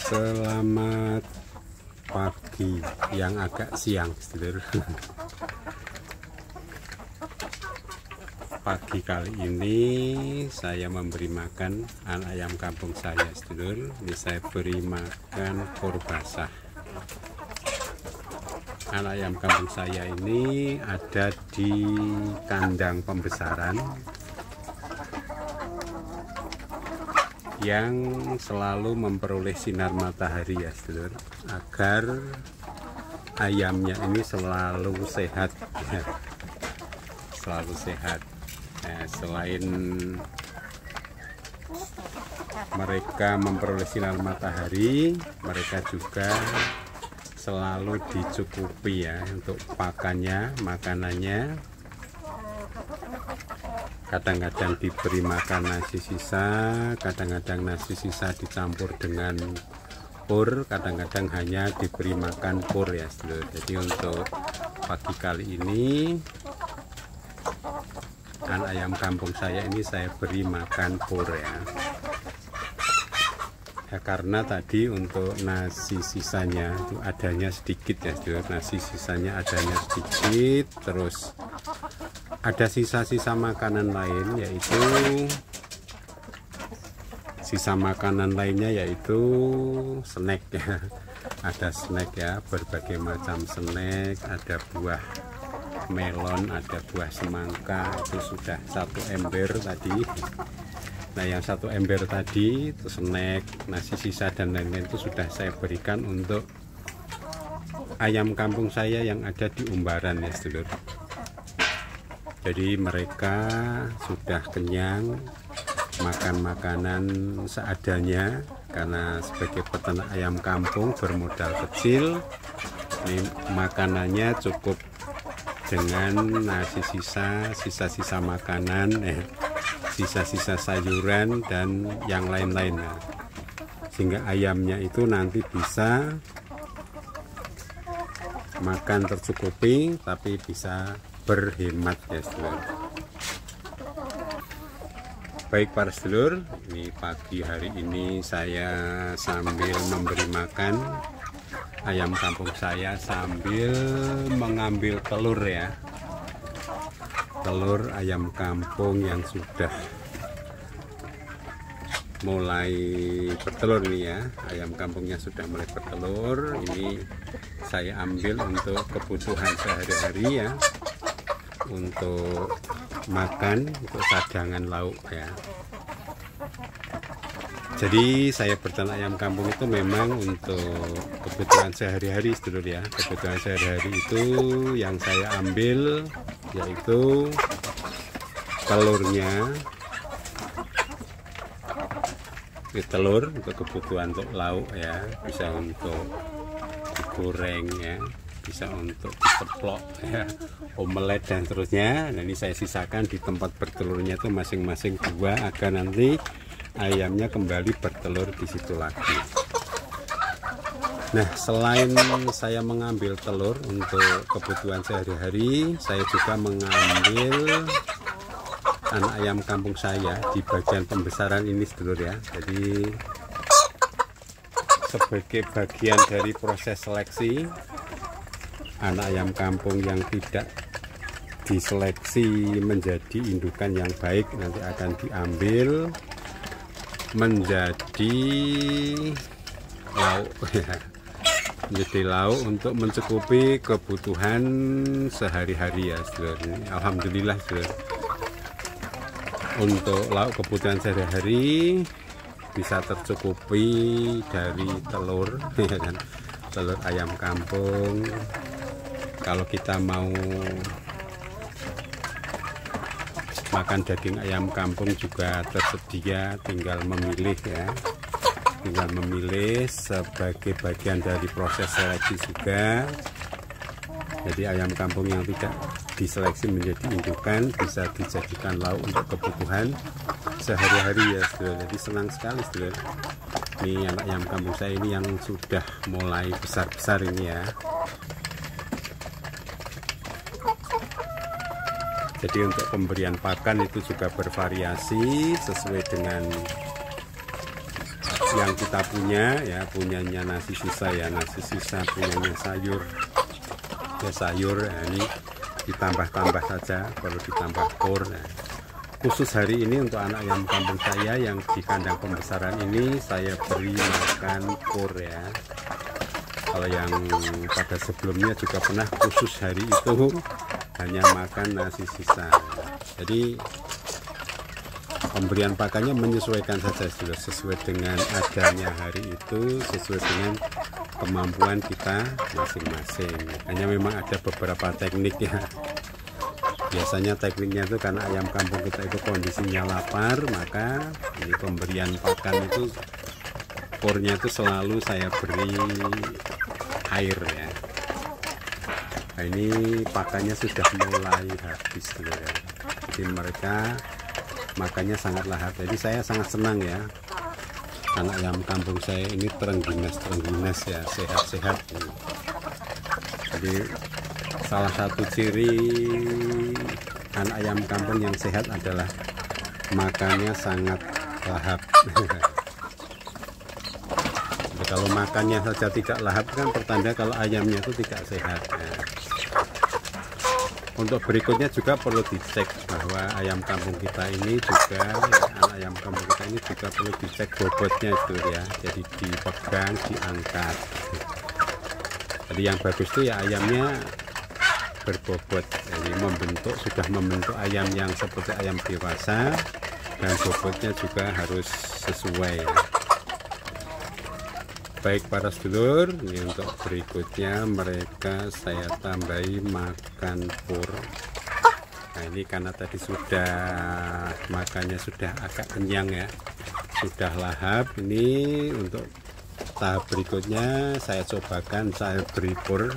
Selamat pagi yang agak siang, sedulur. Pagi kali ini saya memberi makan anak ayam kampung saya, sedulur. Ini saya beri makan pur basah. Anak ayam kampung saya ini ada di kandang pembesaran yang selalu memperoleh sinar matahari, ya sedulur, agar ayamnya ini selalu sehat, ya. Selalu sehat. Nah, selain mereka memperoleh sinar matahari, mereka juga selalu dicukupi, ya, untuk makanannya. Kadang-kadang diberi makan nasi sisa, kadang-kadang nasi sisa dicampur dengan pur, kadang-kadang hanya diberi makan pur, ya sedulur. Jadi untuk pagi kali ini anak ayam kampung saya ini saya beri makan pur, ya. Ya, karena tadi untuk nasi sisanya itu adanya sedikit, ya sedulur. Nasi sisanya adanya sedikit, terus ada sisa-sisa makanan lain, yaitu sisa makanan lainnya yaitu snack, ya. Ada snack, ya, berbagai macam snack, ada buah melon, ada buah semangka, itu sudah 1 ember tadi. Nah, yang 1 ember tadi itu snack, nasi sisa dan lain-lain itu sudah saya berikan untuk ayam kampung saya yang ada di Umbaran, ya sedulur. Jadi mereka sudah kenyang, makan makanan seadanya, karena sebagai peternak ayam kampung bermodal kecil, ini makanannya cukup dengan nasi sisa, sisa-sisa makanan, sisa-sisa sayuran dan yang lain-lainnya, sehingga ayamnya itu nanti bisa makan tercukupi tapi bisa berhemat, ya sedulur. Baik para sedulur, ini pagi hari ini saya sambil memberi makan ayam kampung saya sambil mengambil telur, ya. Telur ayam kampung yang sudah mulai bertelur ini, ya. Ayam kampungnya sudah mulai bertelur. Ini saya ambil untuk kebutuhan sehari-hari, ya, untuk makan, untuk cadangan lauk, ya. Jadi saya berternak ayam kampung itu memang untuk kebutuhan sehari-hari, sedulur, ya. Kebutuhan sehari-hari itu yang saya ambil yaitu telurnya. Ini telur untuk kebutuhan untuk lauk, ya, bisa untuk digoreng, ya, bisa untuk diteplok, ya, omelet dan seterusnya. Nah, ini saya sisakan di tempat bertelurnya itu masing-masing 2 agar nanti ayamnya kembali bertelur di situ lagi. Nah, selain saya mengambil telur untuk kebutuhan sehari-hari, saya juga mengambil anak ayam kampung saya di bagian pembesaran ini, sedulur, ya. Jadi sebagai bagian dari proses seleksi anak ayam kampung yang tidak diseleksi menjadi indukan yang baik nanti akan diambil menjadi lauk, ya. Menjadi lauk untuk mencukupi kebutuhan sehari-hari, ya sedulur. Alhamdulillah, sedulur, untuk lauk kebutuhan sehari-hari bisa tercukupi dari telur, ya kan, telur ayam kampung. Kalau kita mau makan daging ayam kampung juga tersedia, tinggal memilih, ya, tinggal memilih sebagai bagian dari proses seleksi juga. Jadi ayam kampung yang tidak diseleksi menjadi indukan bisa dijadikan lauk untuk kebutuhan sehari-hari, ya sedulur. Jadi senang sekali, sedulur. Ini anak ayam kampung saya ini yang sudah mulai besar-besar ini, ya. Jadi untuk pemberian pakan itu juga bervariasi sesuai dengan yang kita punya ya, punyanya nasi sisa ya nasi sisa, punyanya sayur ya sayur ya, ini ditambah-tambah saja, perlu ditambah kur. Nah, khusus hari ini untuk anak ayam kampung saya yang di kandang pembesaran ini saya beri makan kur ya. Kalau yang pada sebelumnya juga pernah khusus hari itu hanya makan nasi sisa. Jadi pemberian pakannya menyesuaikan saja, sudah sesuai dengan adanya hari itu, sesuai dengan kemampuan kita masing-masing. Hanya memang ada beberapa teknik ya. Biasanya tekniknya itu karena ayam kampung kita itu kondisinya lapar, maka ini pemberian pakan itu kurnya itu selalu saya beri air ya. Nah, ini pakannya sudah mulai habis ya. Jadi mereka makannya sangat lahap. Jadi saya sangat senang ya, anak ayam kampung saya ini terengginas ya, sehat-sehat. Jadi salah satu ciri anak ayam kampung yang sehat adalah makannya sangat lahap. Kalau makannya saja tidak lahap kan pertanda kalau ayamnya itu tidak sehat ya. Untuk berikutnya juga perlu dicek bahwa ayam kampung kita ini juga ya, anak ayam kampung kita ini juga perlu dicek bobotnya itu ya. Jadi dipegang, diangkat. Jadi yang bagus itu ya ayamnya berbobot, jadi sudah membentuk ayam yang seperti ayam dewasa, dan bobotnya juga harus sesuai ya. Baik para sedulur, ini untuk berikutnya mereka saya tambahi makan pur. Nah ini karena tadi sudah makannya sudah agak kenyang ya, sudah lahap. Ini untuk tahap berikutnya saya cobakan, saya beri pur,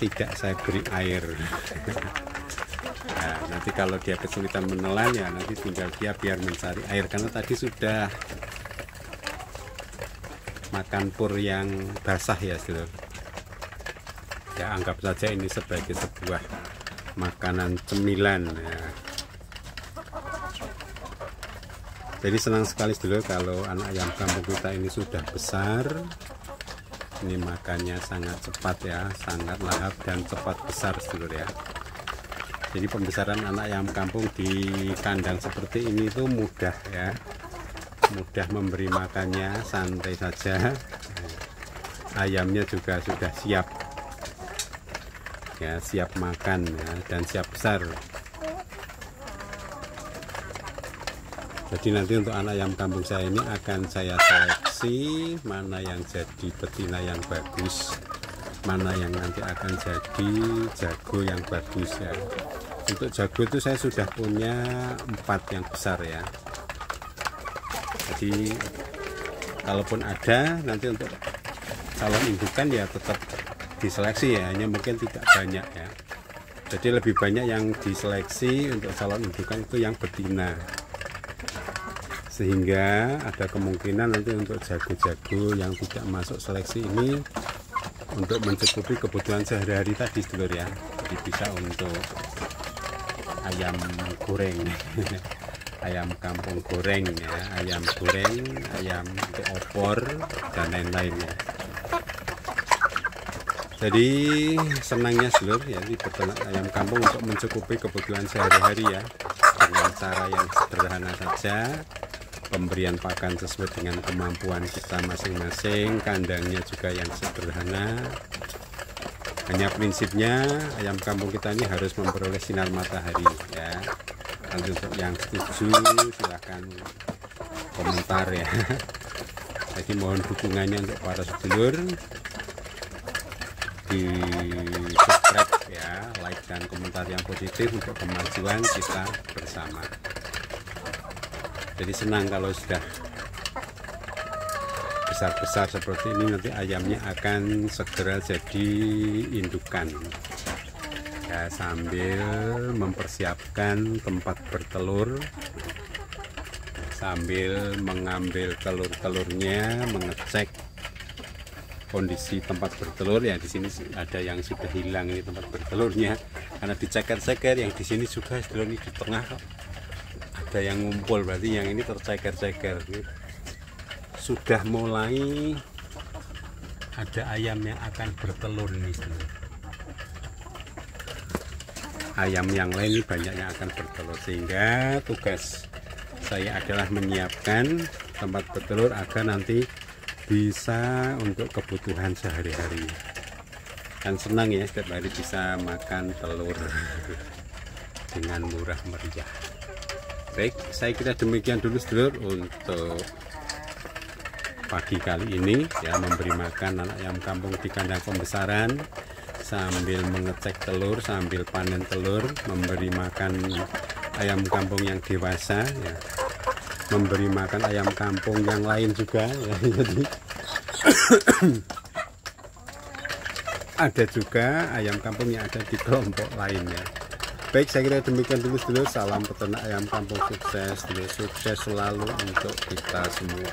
tidak saya beri air. Nah, nanti kalau dia kesulitan menelan ya nanti tinggal dia biar mencari air, karena tadi sudah makan pur yang basah ya sedulur. Ya anggap saja ini sebagai sebuah makanan cemilan ya. Jadi senang sekali sedulur kalau anak ayam kampung kita ini sudah besar. Ini makannya sangat cepat ya, sangat lahap dan cepat besar sedulur ya. Jadi pembesaran anak ayam kampung di kandang seperti ini itu mudah ya, mudah memberi makannya, santai saja. Ayamnya juga sudah siap ya, siap makan ya, dan siap besar. Jadi nanti untuk anak ayam kampung saya ini akan saya seleksi mana yang jadi betina yang bagus, mana yang nanti akan jadi jago yang bagus ya. Untuk jago itu saya sudah punya 4 yang besar ya. Jadi kalaupun ada nanti untuk calon indukan ya tetap diseleksi ya, hanya mungkin tidak banyak ya. Jadi lebih banyak yang diseleksi untuk calon indukan itu yang betina, sehingga ada kemungkinan nanti untuk jago-jago yang tidak masuk seleksi ini untuk mencukupi kebutuhan sehari-hari tadi sedulur ya. Jadi bisa untuk ayam goreng ayam kampung goreng ya, ayam goreng, ayam opor dan lain-lain ya. Jadi senangnya sedulur ya di peternak ayam kampung untuk mencukupi kebutuhan sehari-hari ya, dengan cara yang sederhana saja. Pemberian pakan sesuai dengan kemampuan kita masing-masing, kandangnya juga yang sederhana. Hanya prinsipnya ayam kampung kita ini harus memperoleh sinar matahari ya. Nanti untuk yang setuju silahkan komentar ya. Jadi mohon dukungannya untuk para sedulur, di subscribe ya, like dan komentar yang positif untuk kemajuan kita bersama. Jadi senang kalau sudah besar-besar seperti ini, nanti ayamnya akan segera jadi indukan ya, sambil mempersiapkan tempat bertelur, sambil mengambil telur-telurnya, mengecek kondisi tempat bertelur ya. Di sini ada yang sudah hilang ini tempat bertelurnya karena diceker-ceker. Yang di sini juga sedulur ini di tengah kok ada yang ngumpul, berarti yang ini terceker-ceker. Sudah mulai ada ayam yang akan bertelur ini sedulur. Ayam yang lain ini banyak yang akan bertelur, sehingga tugas saya adalah menyiapkan tempat bertelur agar nanti bisa untuk kebutuhan sehari-hari. Kan senang ya setiap hari bisa makan telur dengan murah meriah. Baik, saya kira demikian dulu sedulur untuk pagi kali ini ya, memberi makan anak ayam kampung di kandang pembesaran sambil mengecek telur, sambil panen telur, memberi makan ayam kampung yang dewasa ya, memberi makan ayam kampung yang lain juga ya. Jadi ada juga ayam kampung yang ada di kelompok lainnya. Baik, saya kira demikian dulu sedulur. Salam peternak ayam kampung sukses, sukses selalu untuk kita semua.